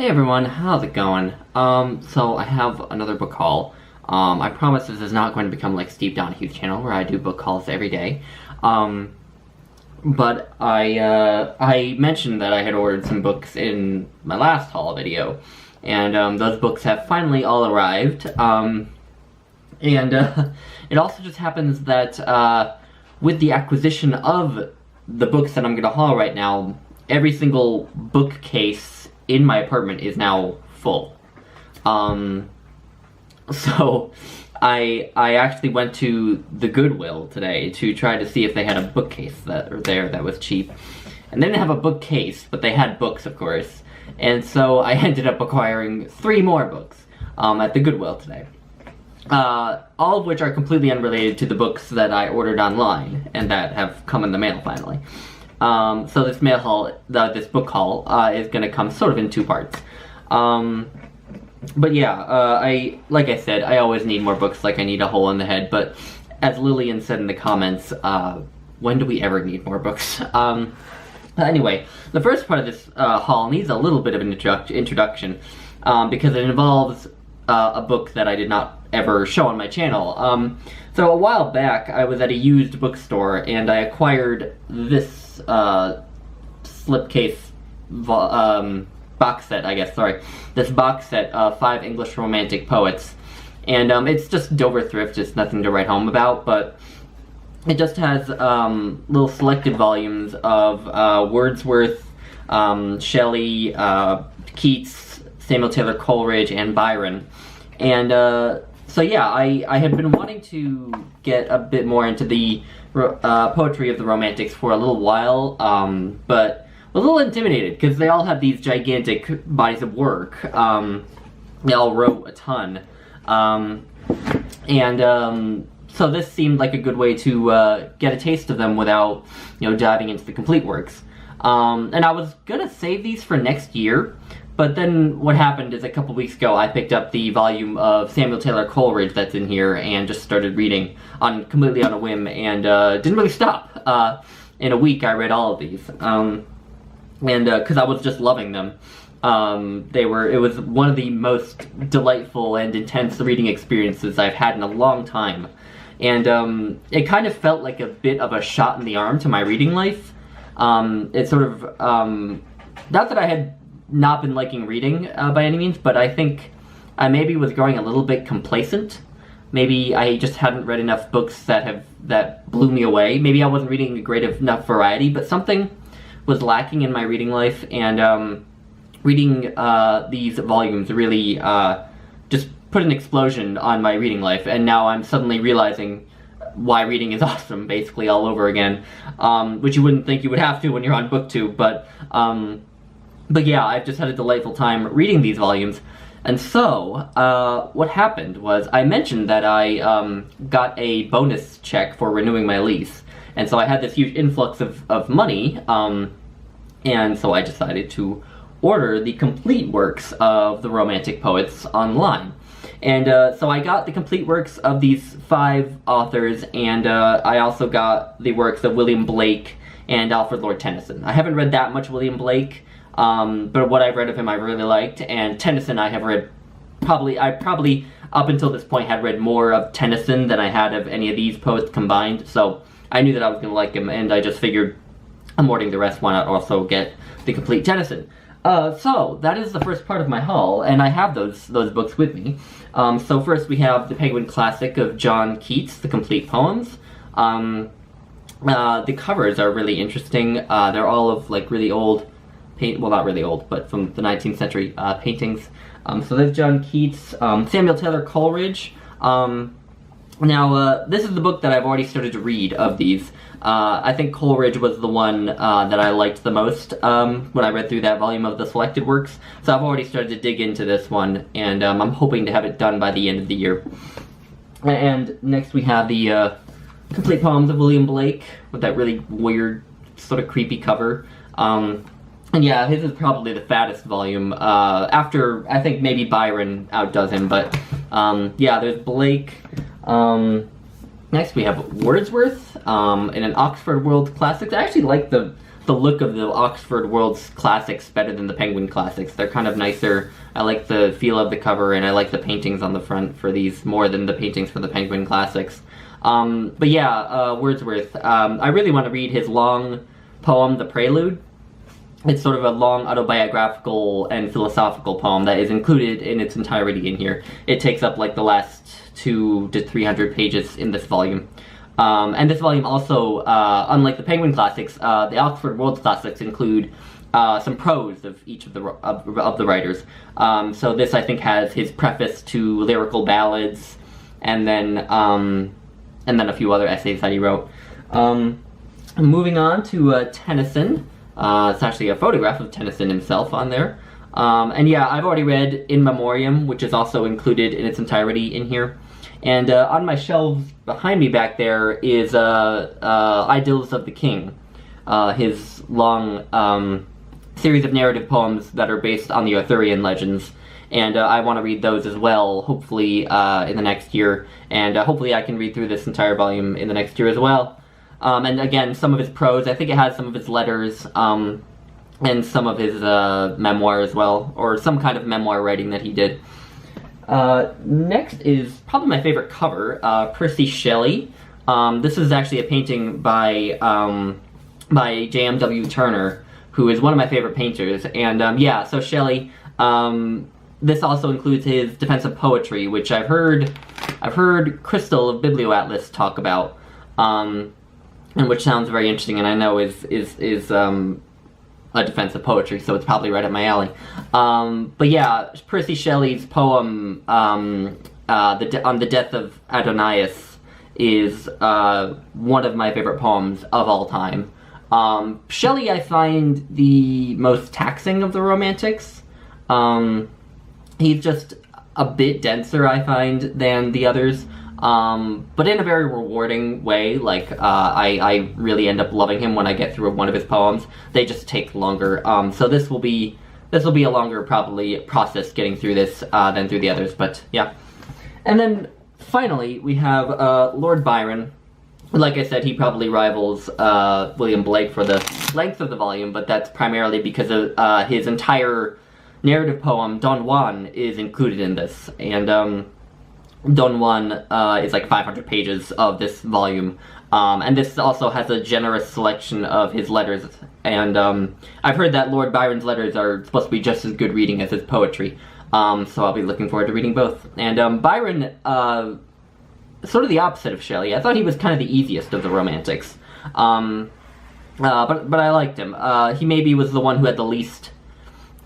Hey everyone, how's it going? So I have another book haul. I promise this is not going to become like Steve Donahue's channel where I do book hauls every day. But I mentioned that I had ordered some books in my last haul video, and those books have finally all arrived. It also just happens that with the acquisition of the books that I'm going to haul right now, every single bookcase in my apartment is now full. So I actually went to the Goodwill today to try to see if they had a bookcase that was cheap. And they didn't have a bookcase, but they had books, of course. And so I ended up acquiring 3 more books at the Goodwill today. All of which are completely unrelated to the books that I ordered online and that have come in the mail finally. So this mail haul, this book haul, is going to come sort of in 2 parts. But yeah, like I said, I always need more books, like I need a hole in the head, but as Lillian said in the comments, when do we ever need more books? Anyway, the first part of this haul needs a little bit of an introduction, because it involves a book that I did not ever show on my channel. So a while back, I was at a used bookstore, and I acquired this slipcase box set, I guess, sorry. This box set of 5 English Romantic poets. And it's just Dover thrift, it's nothing to write home about, but it just has little selected volumes of Wordsworth, Shelley, Keats, Samuel Taylor Coleridge, and Byron. And so yeah, I had been wanting to get a bit more into the poetry of the Romantics for a little while, but was a little intimidated because they all have these gigantic bodies of work. They all wrote a ton, so this seemed like a good way to get a taste of them without, diving into the complete works. And I was gonna save these for next year, but then what happened is a couple weeks ago I picked up the volume of Samuel Taylor Coleridge that's in here and just started reading completely on a whim, and didn't really stop. In a week I read all of these, because I was just loving them. It was one of the most delightful and intense reading experiences I've had in a long time. And it kind of felt like a bit of a shot in the arm to my reading life. It sort of, not that I had not been liking reading by any means, but I think I maybe was growing a little bit complacent. Maybe I just hadn't read enough books that blew me away. Maybe I wasn't reading a great enough variety, but something was lacking in my reading life, and reading these volumes really just put an explosion on my reading life, and now I'm suddenly realizing why reading is awesome, basically all over again, which you wouldn't think you would have to when you're on BookTube, but yeah, I've just had a delightful time reading these volumes. And so, what happened was, I mentioned that I got a bonus check for renewing my lease, and so I had this huge influx of money, and so I decided to order the complete works of the Romantic poets online. And so I got the complete works of these 5 authors, and I also got the works of William Blake and Alfred Lord Tennyson. I haven't read that much William Blake, but what I've read of him I really liked, and Tennyson I have read I probably up until this point had read more of Tennyson than I had of any of these poets combined, so I knew that I was going to like him, and I just figured I'm ordering the rest, why not also get the complete Tennyson. So that is the first part of my haul, and I have those books with me. So first we have the Penguin Classic of John Keats, the complete poems. The covers are really interesting. They're all of like really old well, not really old, but from the 19th century paintings. So there's John Keats, Samuel Taylor Coleridge. Now, this is the book that I've already started to read of these. I think Coleridge was the one that I liked the most when I read through that volume of the selected works. So I've already started to dig into this one, and I'm hoping to have it done by the end of the year. And next we have the complete poems of William Blake, with that really weird, sort of creepy cover. And yeah, his is probably the fattest volume, after, I think maybe Byron outdoes him, but yeah, there's Blake. Next we have Wordsworth, in an Oxford World Classics. I actually like the the look of the Oxford World's classics better than the Penguin classics. They're kind of nicer. I like the feel of the cover, and I like the paintings on the front for these more than the paintings for the Penguin classics. But yeah, Wordsworth. I really want to read his long poem, The Prelude. It's sort of a long autobiographical and philosophical poem that is included in its entirety in here. It takes up like the last 200 to 300 pages in this volume. And this volume also, unlike the Penguin classics, the Oxford World's classics include some prose of each of the writers. So this, I think, has his preface to lyrical ballads, and then a few other essays that he wrote. Moving on to Tennyson. It's actually a photograph of Tennyson himself on there. And yeah, I've already read In Memoriam, which is also included in its entirety in here. And on my shelves behind me back there is Idylls of the King, his long series of narrative poems that are based on the Arthurian legends. And I want to read those as well, hopefully in the next year. And hopefully I can read through this entire volume in the next year as well. And again, some of his prose, I think it has some of his letters, and some of his memoir as well, or some kind of memoir writing that he did. Next is probably my favorite cover, Percy Shelley. This is actually a painting by J.M.W. Turner, who is one of my favorite painters. And yeah, so Shelley, this also includes his Defense of Poetry, which I've heard Crystal of Biblioatlas talk about. And which sounds very interesting, and I know is a defense of poetry, so it's probably right up my alley. But yeah, Percy Shelley's poem on the death of Adonais is one of my favorite poems of all time. Shelley, I find the most taxing of the Romantics. He's just a bit denser, I find, than the others. But in a very rewarding way. Like, I really end up loving him when I get through one of his poems. They just take longer. So this will be a longer, probably, process getting through this, than through the others, but yeah. And then, finally, we have, Lord Byron. Like I said, he probably rivals, William Blake for the length of the volume, but that's primarily because of, his entire narrative poem, Don Juan, is included in this. And, Don Juan is like 500 pages of this volume, and this also has a generous selection of his letters, and I've heard that Lord Byron's letters are supposed to be just as good reading as his poetry, so I'll be looking forward to reading both. And Byron, sort of the opposite of Shelley. I thought he was kind of the easiest of the Romantics, but I liked him. He maybe was the one who had the least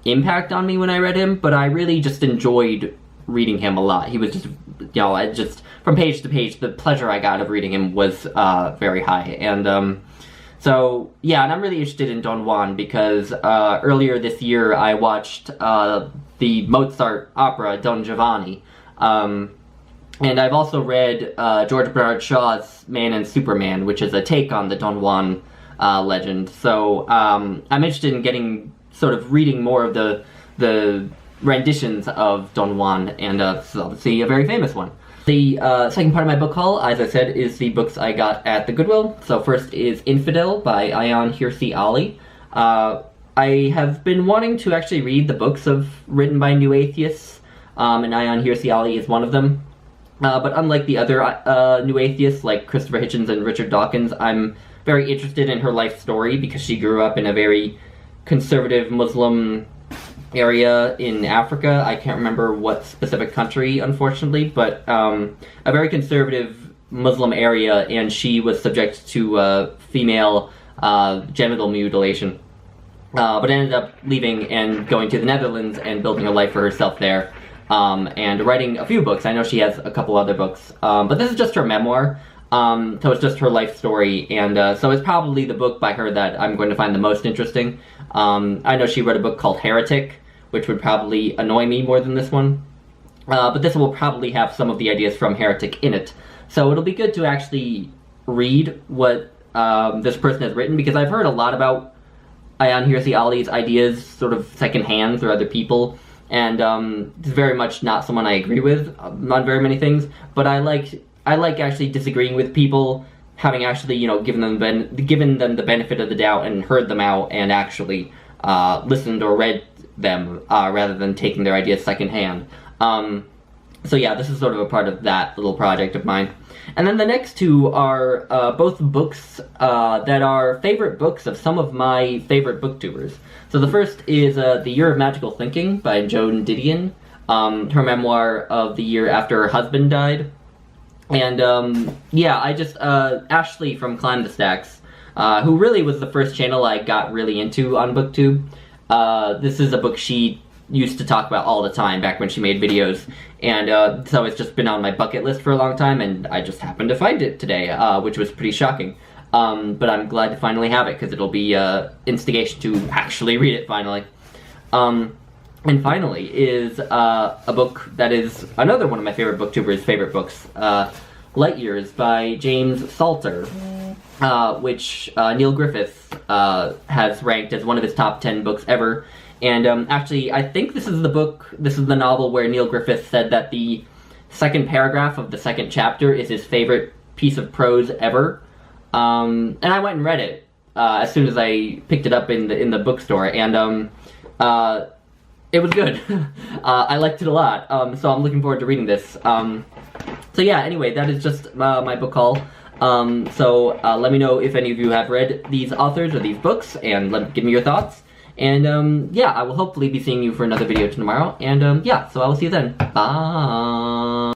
impact on me when I read him, but I really just enjoyed reading him a lot. He was just, I just, from page to page, the pleasure I got of reading him was very high. And so, yeah, and I'm really interested in Don Juan because earlier this year I watched the Mozart opera Don Giovanni. And I've also read George Bernard Shaw's Man and Superman, which is a take on the Don Juan legend. So I'm interested in sort of reading more of the renditions of Don Juan, and this is obviously a very famous one. The second part of my book haul, as I said, is the books I got at the Goodwill. So first is Infidel by Ayaan Hirsi Ali. I have been wanting to actually read the books written by New Atheists, and Ayaan Hirsi Ali is one of them. But unlike the other New Atheists, like Christopher Hitchens and Richard Dawkins, I'm very interested in her life story because she grew up in a very conservative Muslim area in Africa. I can't remember what specific country, unfortunately, but a very conservative Muslim area, and she was subject to female genital mutilation, but ended up leaving and going to the Netherlands and building a life for herself there, and writing a few books. I know she has a couple other books, but this is just her memoir, so it's just her life story, and so it's probably the book by her that I'm going to find the most interesting. I know she wrote a book called Heretic, which would probably annoy me more than this one. But this will probably have some of the ideas from Heretic in it. So it'll be good to actually read what this person has written, because I've heard a lot about Ayaan Hirsi Ali's ideas sort of secondhand through other people, and it's very much not someone I agree with on very many things, but I like actually disagreeing with people having actually, you know, given them the benefit of the doubt and heard them out and actually listened or read them rather than taking their ideas secondhand. So yeah, this is sort of a part of that little project of mine. And then the next two are both books that are favorite books of some of my favorite booktubers. So the first is The Year of Magical Thinking by Joan Didion, her memoir of the year after her husband died. And yeah, I just, Ashley from Climb the Stacks, who really was the first channel I got really into on BookTube. This is a book she used to talk about all the time back when she made videos, and so it's just been on my bucket list for a long time, and I just happened to find it today, which was pretty shocking. But I'm glad to finally have it, because it'll be instigation to actually read it finally. And finally is a book that is another one of my favorite booktubers' favorite books, Light Years by James Salter, which Neil Griffith has ranked as one of his top 10 books ever. And actually, I think this is the novel where Neil Griffith said that the second paragraph of the second chapter is his favorite piece of prose ever. And I went and read it as soon as I picked it up in the bookstore, and it was good. I liked it a lot, so I'm looking forward to reading this. So yeah, anyway, that is just my book haul. So let me know if any of you have read these authors or these books, and give me your thoughts. And yeah, I will hopefully be seeing you for another video tomorrow. And yeah, so I will see you then. Bye!